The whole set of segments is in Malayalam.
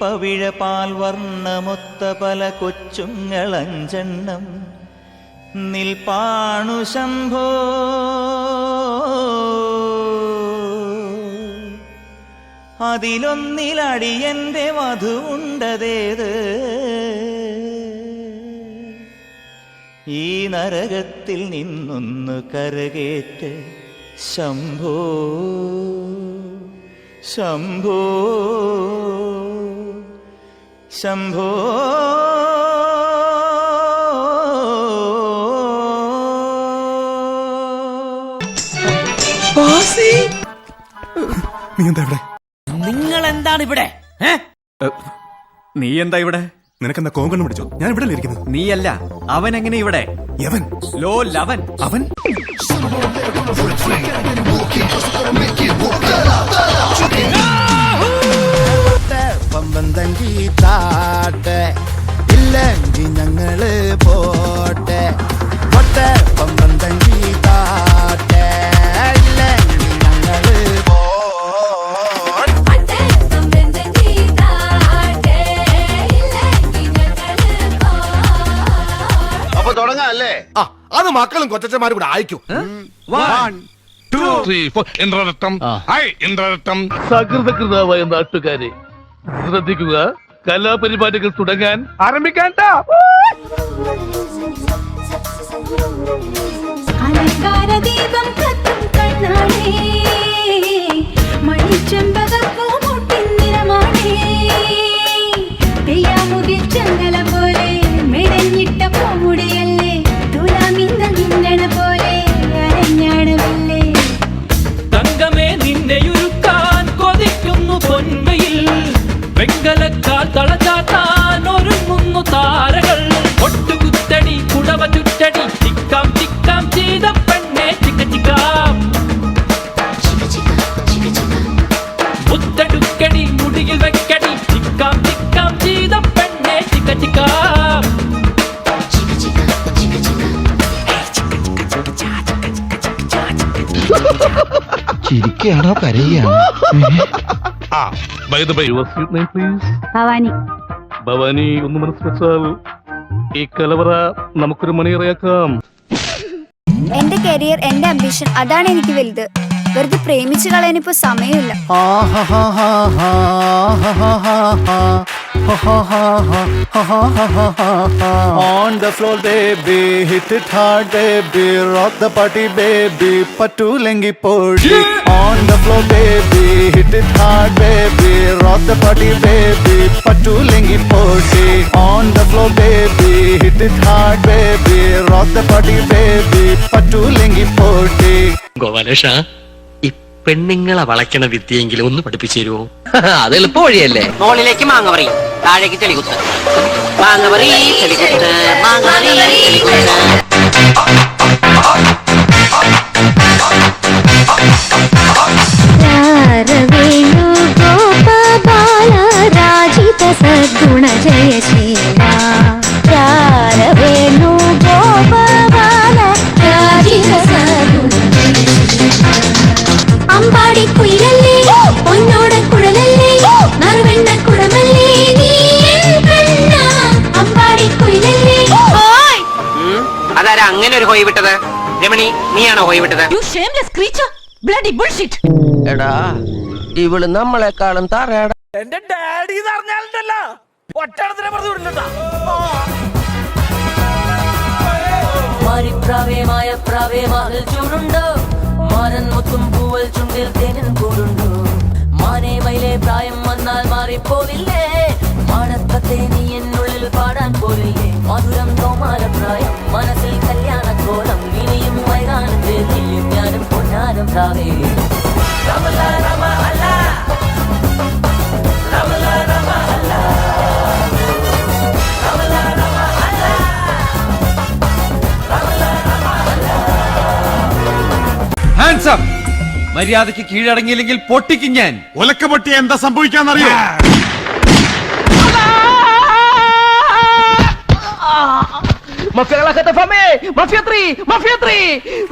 പവിഴപാൽ വർണ്ണമൊത്ത പല കൊച്ചുങ്ങളഞ്ചെണ്ണം നിൽപ്പാണു ശംഭോ. അതിലൊന്നിലടിയന്റെ വധുവുണ്ടതേത് ഈ നരകത്തിൽ നിന്നൊന്നു കരകേറ്റ് ശംഭോ ശംഭോ ശംഭോ. നീ എന്താ ഇവിടെ? നിങ്ങൾ എന്താണ് ഇവിടെ? നീ എന്താ ഇവിടെ? നിനക്കെന്താ കോങ്കണ്ണം പിടിച്ചോ? ഞാൻ ഇവിടെ ഇരിക്കുന്നത്. നീയല്ല, അവൻ എങ്ങനെ ഇവിടെ? യവൻ ലോ ലവൻ. അവൻ ഇല്ലെങ്കിൽ ഞങ്ങള് പോട്ടെ. പമ്പന്തങ്കി താട്ടെ ഇല്ലെങ്കിൽ ഞങ്ങള് അപ്പൊ തുടങ്ങാല്ലേ? അത് മക്കളും കൊച്ചന്മാരും കൂടെ അയക്കും. സകൃതകൃതാവായ നാട്ടുകാരെ ശ്രദ്ധിക്കുക, കലാപരിപാടികൾ തുടങ്ങാൻ ആരംഭിക്കാൻ. അലങ്കാരദീപം കത്തും കണ്ണാടേ, മണിച്ചെമ്പകപ്പൂ മുട്ടിൻ നിറമാടേ, തെയ്യാമുകിൽ ചങ്ങല പോലെ മെടഞ്ഞിട്ട പൂമുടിയല്ലേ, തുലാമിന്ന മിന്നണ പോലെ അരഞ്ഞാണമല്ലേ. തങ്കമേ നിന്നെയൊരുക്കാൻ കൊതിക്കുന്നു പൊന്മയിൽ, വെങ്കലക്കാൽ തളചാത്താൻ ഒരുങ്ങുന്നു താരകൾ. ഒട്ടുകുത്തടി കുടവ ചുറ്റടി ചിക്കാം ചിക്കാം ചെയ്ത പെണ്ണെ ചിക്ക ചിക്കാം. മുത്തടുക്കടി മുടിയിൽ വെക്കടി ചിക്കാം ചിക്കാം ചെയ്ത പെണ്ണെ ചിക്ക ചിക്കാം. ചിരിക്കുകയാണോ കരയുകയാണോ? ഭവാനി. ഭവാനി, ഒന്ന് മനസ്സ് വെച്ചാൽ ഈ കലവറ നമുക്കൊരു മണിയറയാക്കാം. എന്റെ കരിയർ, എന്റെ അംബിഷൻ, അതാണ് എനിക്ക് വലുത്. വെറുതെ പ്രേമിച്ചു കളയാനിപ്പോ സമയമില്ല. On the floor baby, hit it hard baby, rock the party baby, patulengi podi. On the floor baby, hit it hard baby, rock the party baby, patulengi podi. On the floor baby, hit it hard baby, rock the party baby, patulengi podi. ഗോപാലേഷ, ഈ പെണ്ണുങ്ങളെ വളയ്ക്കണ വിദ്യയെങ്കിലും ഒന്ന് പഠിപ്പിച്ചു തരുമോ? അത് എളുപ്പ വഴിയല്ലേ. മോളിലേക്ക് മാങ്ങ പറയും, താഴേക്ക് ചെളികുത്ത്. മാങ്ങ പറീ ചെളികുത്ത്, മാങ്ങ പറീ ചെളികുത്ത്. വേണു ഗോപാല രാജിത സദ്ഗുണ ജയശീല, വേണു ഗോപാല രാജിത സദ്ഗുണ. അമ്പാടി കുയിലല്ലേ, പൊന്നോട കുഴലല്ലേ, നറുവെണ്ണ കുടമല്ലേ, നീ പെണ്ണ അമ്പാടി കുയിലല്ലേ. അതാരാ അങ്ങനെ ഒരു ഹോയ് വിട്ടത്? രമണി, നീയാണോ ഹോയ് വിട്ടത്? എടാ, ഇവള് നമ്മളെക്കാളും തറയടാ. എന്റെ ഡാഡി പറഞ്ഞാലുണ്ടല്ലോ ഒറ്റടത്തിനെ പറഞ്ഞു വിടില്ലട്ടാ. മാരിപ്രാവേമായ പ്രാവേമാതിൽ ചൂടുണ്ടോ, മാനൻ മുത്തും പൂവൽ ചുണ്ടിൽ തേനൻ കൂടുണ്ടോ. മാനേ മയിലെ പ്രായം വന്നാൽ മാറിപ്പോവില്ലേ, മാണത്തത്തെ നീ എന്നുള്ളിൽ പാടാൻ പോലില്ലേ. മധുരം തോമാല പ്രായം, മനസ്സിൽ കല്യാണ കോലം, ഇനിയും വൈകാനം നീയും ഞാനും പൊന്നാരം പ്രാവേ. രമല രമ അല്ല, രമല രമ അല്ല, രമല രമ അല്ല, രമല രമ അല്ല. Hands up. മര്യാദയ്ക്ക് കീഴടങ്ങിയില്ലെങ്കിൽ പൊട്ടിക്കും ഞാൻ. ഒലക്ക പൊട്ടിയ എന്താ സംഭവിക്കാന്നറിയോ?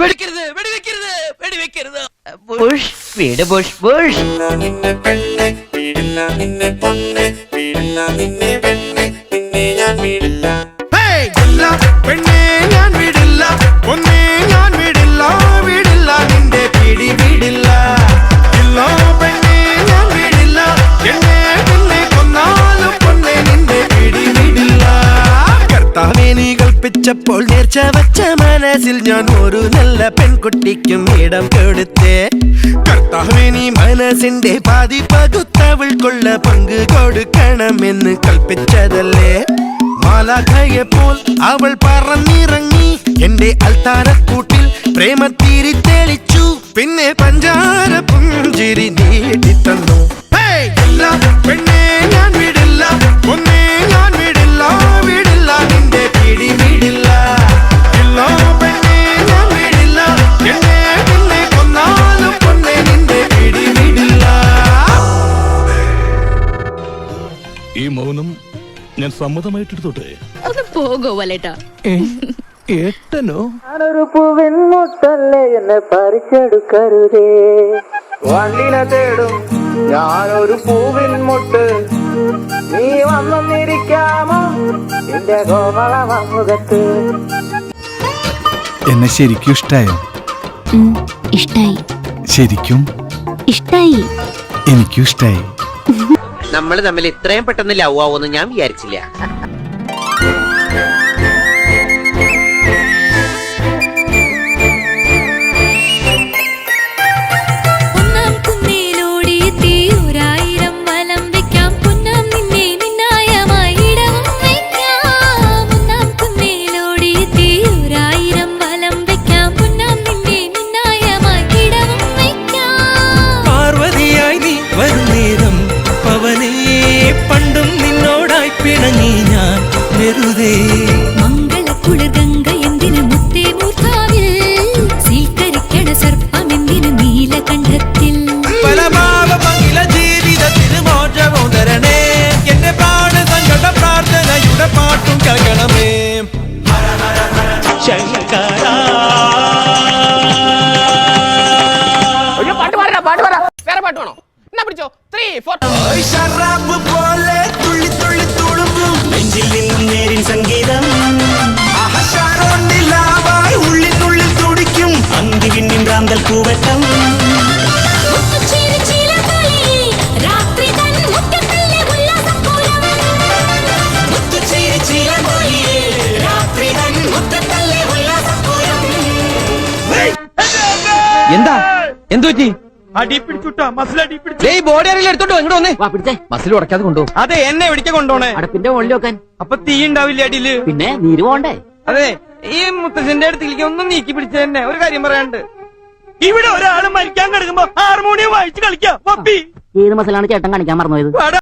വെടിക്കരുത്, വെടിവെക്കരുത്, വെടിവെക്കരുത്. ബുഷ് വീട്, ബുഷ് ബുഷ്. ഉറപ്പിച്ചപ്പോൾ നേർച്ച വച്ച മനസ്സിൽ ഞാൻ ഒരു നല്ല പെൺകുട്ടിക്കും ഇടം കൊടുത്തേ. കർത്താവിനി മനസ്സിന്റെ പാതി പകുത്തവൾക്കുള്ള പങ്ക് കൊടുക്കണമെന്ന് കൽപ്പിച്ചതല്ലേ. മാലാഖയെപ്പോൾ അവൾ പറന്നിറങ്ങി എന്റെ അൽത്താരക്കൂട്ടിൽ പ്രേമത്തിരി തെളിച്ചു. പിന്നെ പഞ്ചാര പുഞ്ചിരി നീട്ടിത്തന്നു. പെണ്ണേ ഞാൻ വിടില്ല, ഒന്നേ ഞാൻ വിടില്ല, വിടില്ല നിന്റെ പിടി വിടില്ല. ഇല്ല പെണ്ണേ ഞാൻ വിടില്ല, എന്നെ പിന്നെ കൊന്നാലും പൊന്നേ നിന്റെ പിടി വിടില്ല. ഈ മൗനം ഞാൻ സമ്മതമായിട്ടെടുത്തോട്ടെ. ഒന്ന് പോകോ വലേട്ടാ. ഏട്ടനോ? ഞാനൊരു പൂവിൻ മുട്ടല്ലേ എന്നെ പറിച്ചെടുക്കരുതേ. വണ്ടിനെ തേടും ഞാനൊരു പൂവിൻ മുട്ട്, നീ വന്നിരിക്കാമോ എന്റെ കോമള മുഖത്ത്. എന്നെ ശരിക്കും ഇഷ്ടായോ? ഇഷ്ടായി. ശരിക്കും ഇഷ്ടായി. എനിക്കും ഇഷ്ടായി. നമ്മൾ തമ്മിൽ ഇത്രയും പെട്ടെന്ന് ലവ് ആവുമെന്ന് ഞാൻ വിചാരിച്ചില്ല. പാർവതിയായി നീ വരുന്നേരം പവനേ പണ്ടും നിന്നോടായി പിണങ്ങി ഞാൻ വെറുതെ. മംഗളക്കുളിർഗംഗ എന്തിനു മുത്തേ മൂർധാവിൽ, സീൽക്കരിക്കട സർപ്പമെന്തിനു നീലകണ്ഠത്തിൽ. പല ഭാവമംഗല ജീവിതത്തിന് മോചമോ തരണേ, എന്റെ പ്രാണ സങ്കട പ്രാർത്ഥനയുടെ പാട്ടും കേൾക്കണമേ. ശങ്കരാ ശറാബ് പോലെ തുള്ളി തുള്ളി തുളുമ്പും നെഞ്ചിൽ നിന്നും നേരിൻ സംഗീതം, ആഹാരോണ്ടിലാവായി ഉള്ളിനുള്ളിൽ തുടിക്കും അന്തിവിന്നിൻ റാന്തൽ പൂവട്ടം. എന്താ എന്തു പറ്റി? അടി പിടിച്ചുട്ടാ മസിലടി പിടിച്ചു. ബോഡി അറിയില്ല, എടുത്തോട്ടോ ഇങ്ങോട്ട് വന്നേ. പിടിച്ചേ മസിൽ ഉടക്കാതെ കൊണ്ടു. അതെ എന്നെ എവിടേക്കാ കൊണ്ടോണേ? അടുപ്പിന്റെ മുകളിൽ വെക്കാൻ. അപ്പൊ തീ ഉണ്ടാവില്ല അടിയില്. പിന്നെ നീര് പോണ്ടേ? അതെ ഈ മുത്തച്ഛന്റെ അടുത്തേക്ക് ഒന്നും നീക്കി പിടിച്ച തന്നെ ഒരു കാര്യം പറയാണ്ട്. ഇവിടെ ഒരാള് മരിക്കാൻ കിടക്കുമ്പോ ഹാർമോണിയം വായിച്ച് കളിക്കാം. ഏത് മസിലാണ് ചേട്ടൻ കാണിക്കാൻ മറന്നുപോയത്?